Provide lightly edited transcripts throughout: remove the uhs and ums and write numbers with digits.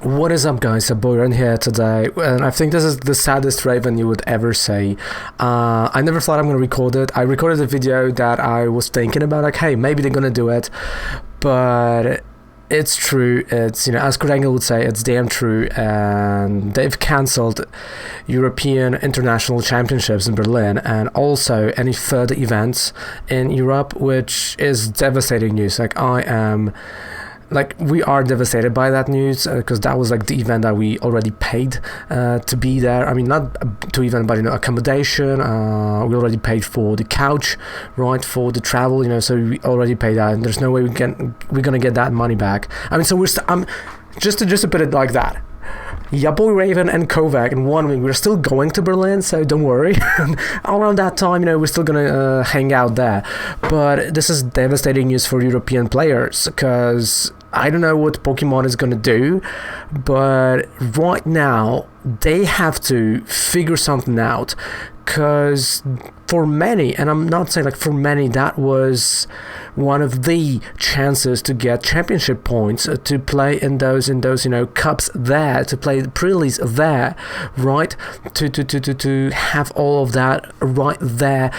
What is up, guys? Boyron here today, and I think this is the saddest Raven you would ever say. I never thought I'm gonna record it. I recorded a video that I was thinking about, like, hey, maybe they're gonna do it, but it's true. It's, as Kurt Angle would say, it's damn true, and they've cancelled European International Championships in Berlin, and also any further events in Europe, which is devastating news. We are devastated by that news because that was like the event that we already paid to be there. I mean, not to event, but accommodation. We already paid for the couch, right, for the travel. So we already paid that, and there's no way we're gonna get that money back. I mean, so I'm just to put it like that. Yeah, boy Raven and Kovac in 1 week. We're still going to Berlin, so don't worry. Around that time, we're still gonna hang out there. But this is devastating news for European players because I don't know what Pokemon is gonna do, but right now they have to figure something out. Because for many, and I'm not saying for many, that was one of the chances to get championship points, to play in those cups there, to play the pre-release there, right? To have all of that right there,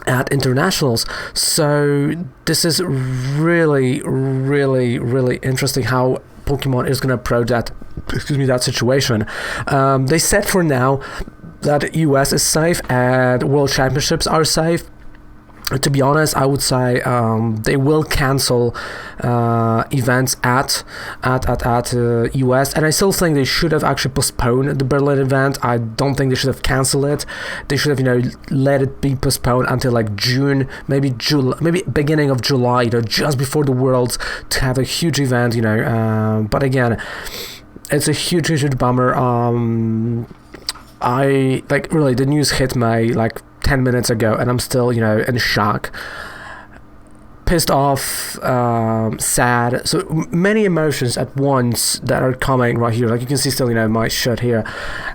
at internationals. So this is really, really, really interesting how Pokemon is going to approach that situation. They said for now that US is safe and World Championships are safe. To be honest, I would say they will cancel events at US, and I still think they should have actually postponed the Berlin event. I don't think they should have canceled it. They should have let it be postponed until June, maybe beginning of July, just before the Worlds, to have a huge event. But again, it's a huge bummer. Really, the news hit me 10 minutes ago, and I'm still, in shock, pissed off, sad. So many emotions at once that are coming right here. You can see still, my shirt here.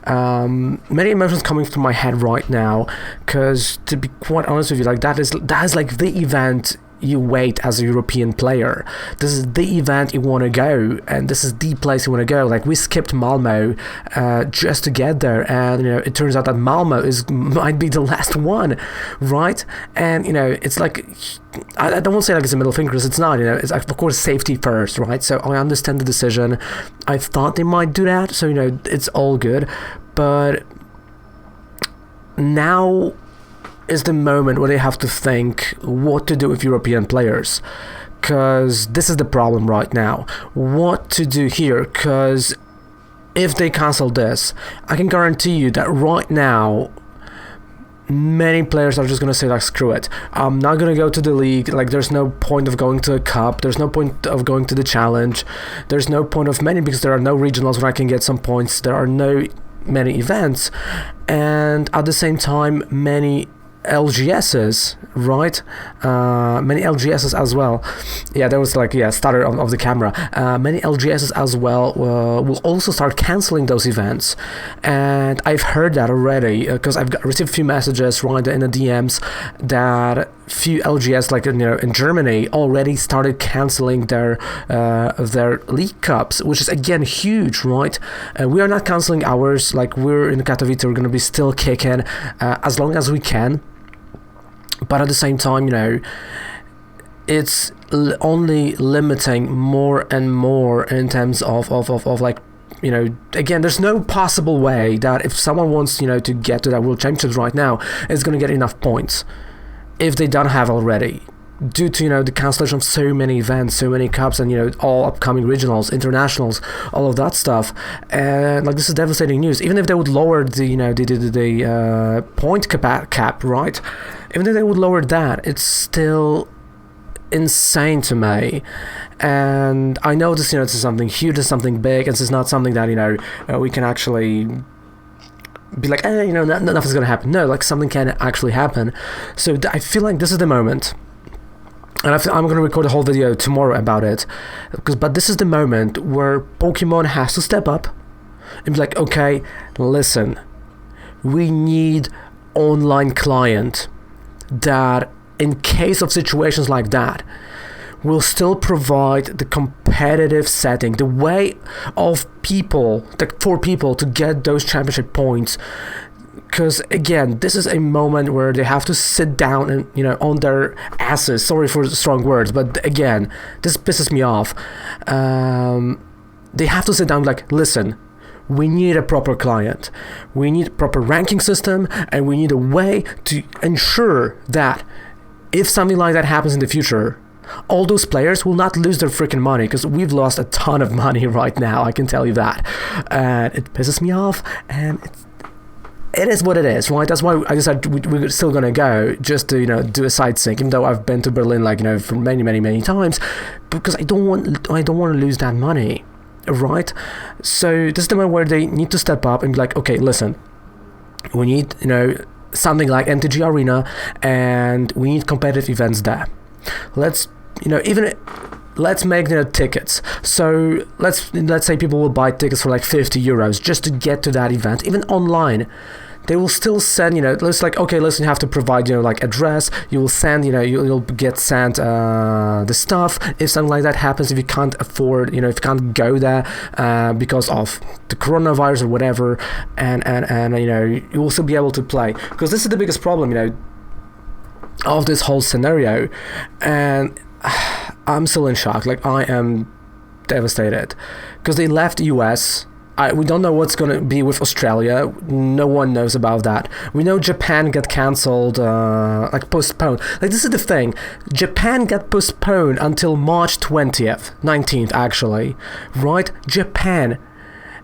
Many emotions coming through my head right now, because to be quite honest with you, that is the event you wait as a European player. This is the event you want to go, and this is the place you want to go. We skipped Malmo just to get there, and it turns out that Malmo might be the last one, right? And it's I don't want to say it's a middle finger, because it's not. It's of course safety first, right? So I understand the decision. I thought they might do that, so it's all good, but now is the moment where they have to think what to do with European players, because this is the problem right now. What to do here? Because if they cancel this, I can guarantee you that right now many players are just gonna say screw it, I'm not gonna go to the league. There's no point of going to a cup, there's no point of going to the challenge, there's no point of many, because there are no regionals where I can get some points, there are no many events, and at the same time many LGSs, right? Many LGSs as well. Yeah, there was stutter of the camera. Many LGSs as well will also start canceling those events, and I've heard that already because I've received a few messages right in the DMs that few LGS in Germany already started canceling their league cups, which is again huge, right? We are not canceling ours. We're in Katowice, we're gonna be still kicking as long as we can. But at the same time, it's only limiting more and more in terms of again, there's no possible way that if someone wants, to get to that World Championships right now, is going to get enough points if they don't have already, due to, the cancellation of so many events, so many cups, and, all upcoming regionals, internationals, all of that stuff. And, this is devastating news. Even if they would lower the point cap, right? Even if they would lower that, it's still insane to me. And I know this, this is something huge, this is something big, and this is not something that, we can actually be nothing's gonna happen. No, something can actually happen. So I feel like this is the moment. And I'm going to record a whole video tomorrow about it. But this is the moment where Pokemon has to step up and be okay, listen, we need online client that in case of situations like that, will still provide the competitive setting, the way of people, for people to get those championship points. Because again, this is a moment where they have to sit down and, on their asses. Sorry for strong words, but again, this pisses me off. They have to sit down like, listen, we need a proper client, we need a proper ranking system, and we need a way to ensure that if something like that happens in the future, all those players will not lose their freaking money, because we've lost a ton of money right now, I can tell you that. And it pisses me off, and it is what it is, right? That's why I decided we're still gonna go, just to do a sightseeing, even though I've been to Berlin for many times, because I don't want to lose that money, right? So this is the moment where they need to step up and be like, okay, listen, we need something like MTG Arena, and we need competitive events there. Let's let's make tickets. So let's say people will buy tickets for like €50 just to get to that event. Even online, they will still send, it's like, okay, listen, you have to provide, like address. You will send, you'll get sent the stuff if something like that happens. If you can't afford, if you can't go there because of the coronavirus or whatever, and you will still be able to play. Because this is the biggest problem, of this whole scenario, and I'm still in shock. Like, I am devastated because they left the US. We don't know what's going to be with Australia. No one knows about that. We know Japan got cancelled, postponed. Like, this is the thing. Japan got postponed until March 19th actually, right? Japan.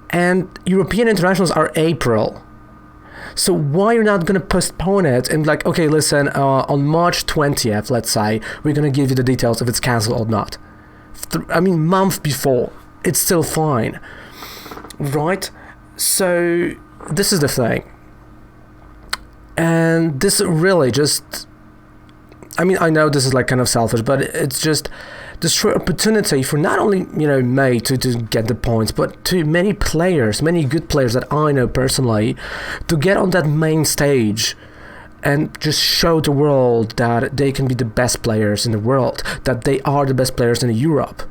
And European internationals are April. So why you're not going to postpone it and like, okay, listen, on March 20th, let's say, we're going to give you the details if it's cancelled or not. Month before, it's still fine, right? So this is the thing. And this really just, I know this is like kind of selfish, but it's just destroy opportunity for not only, me to get the points, but to many players, many good players that I know personally, to get on that main stage and just show the world that they can be the best players in the world, that they are the best players in Europe.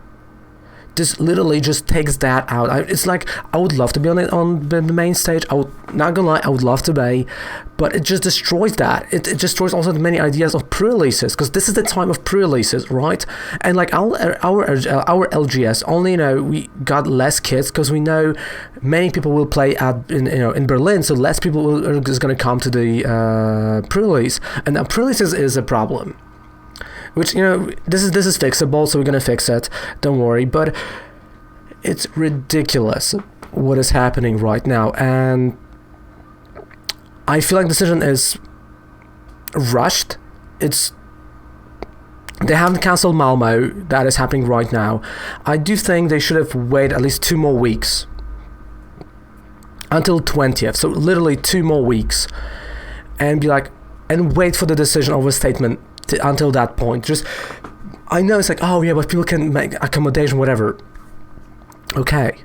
This literally just takes that out. It's like, I would love to be on the main stage. Not gonna lie, I would love to be, but it just destroys that. It destroys also the many ideas of pre-releases, because this is the time of pre-releases, right? And like our LGS, only we got less kids because we know many people will play in Berlin, so less people are just gonna come to the pre-release, and now pre-releases is a problem. Which, this is fixable, so we're gonna fix it. Don't worry. But it's ridiculous what is happening right now, and I feel like the decision is rushed. They haven't cancelled Malmo. That is happening right now. I do think they should have waited at least 2 more weeks until 20th. So literally 2 more weeks, and wait for the decision of a statement. Until that point, I know it's like, oh yeah, but people can make accommodation, whatever. Okay,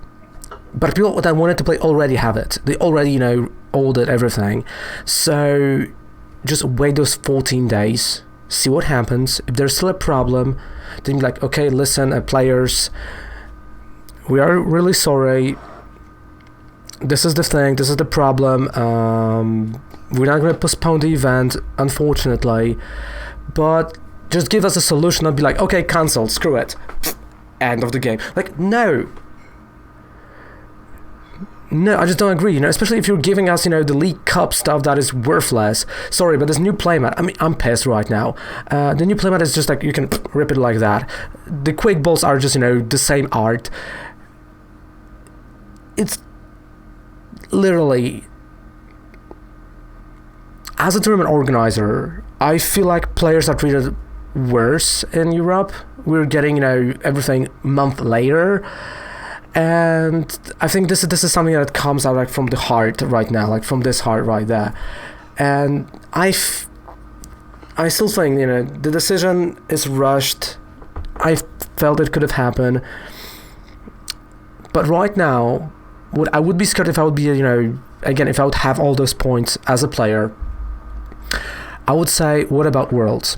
but people that wanted to play already have it. They already, ordered everything. So just wait those 14 days, see what happens. If there's still a problem, then be like, okay, listen, players, we are really sorry. This is the thing. This is the problem. We're not going to postpone the event, unfortunately. But just give us a solution and be like, okay, cancelled, screw it. End of the game. Like, no, I just don't agree, especially if you're giving us, the League Cup stuff that is worthless. Sorry, but this new playmat, I'm pissed right now. The new playmat is just like, you can rip it like that. The quick balls are just, the same art. It's literally, as a tournament organizer, I feel like players are treated worse in Europe. We're getting, everything a month later. And I think this is something that comes out like from the heart right now, like from this heart right there. And I still think, the decision is rushed. I felt it could have happened. But right now, I would be scared if I would be, again, if I would have all those points as a player. I would say, what about Worlds?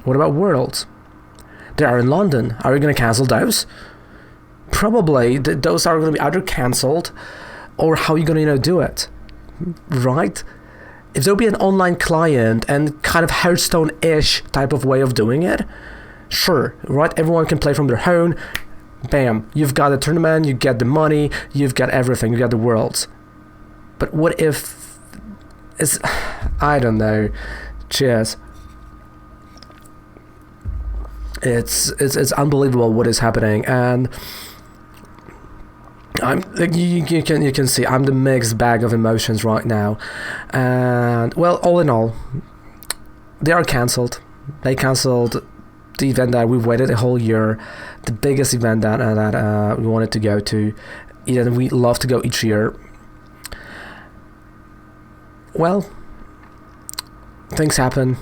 What about Worlds? They are in London. Are you going to cancel those? Probably. Those are going to be either cancelled, or how are you going to do it? Right? If there'll be an online client and kind of Hearthstone-ish type of way of doing it, sure, right? Everyone can play from their home. Bam, you've got a tournament, you get the money, you've got everything, you got the Worlds. But what if I don't know. Cheers. It's unbelievable what is happening, and you can see I'm the mixed bag of emotions right now. And well, all in all, they are cancelled. They cancelled the event that we've waited a whole year, the biggest event that we wanted to go to, and we love to go each year. Well, things happen.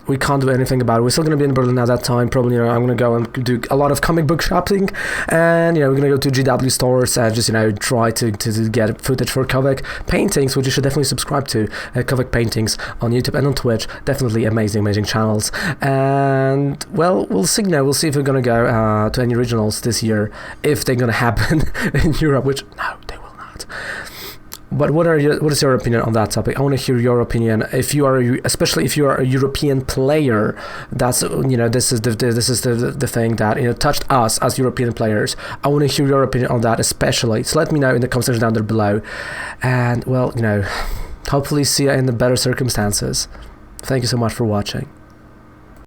We can't do anything about it. We're still going to be in Berlin at that time. Probably, I'm going to go and do a lot of comic book shopping, and we're going to go to GW stores and just try to get footage for Kovac paintings, which you should definitely subscribe to. Kovac paintings on YouTube and on Twitch. Definitely amazing channels. And well, we'll see. We'll see if we're going to go to any regionals this year, if they're going to happen in Europe. Which no, they will not. But what is your opinion on that topic? I want to hear your opinion. Especially if you are a European player, that's this is the thing that touched us as European players. I want to hear your opinion on that, especially. So let me know in the comment section down there below. And well, hopefully see you in the better circumstances. Thank you so much for watching.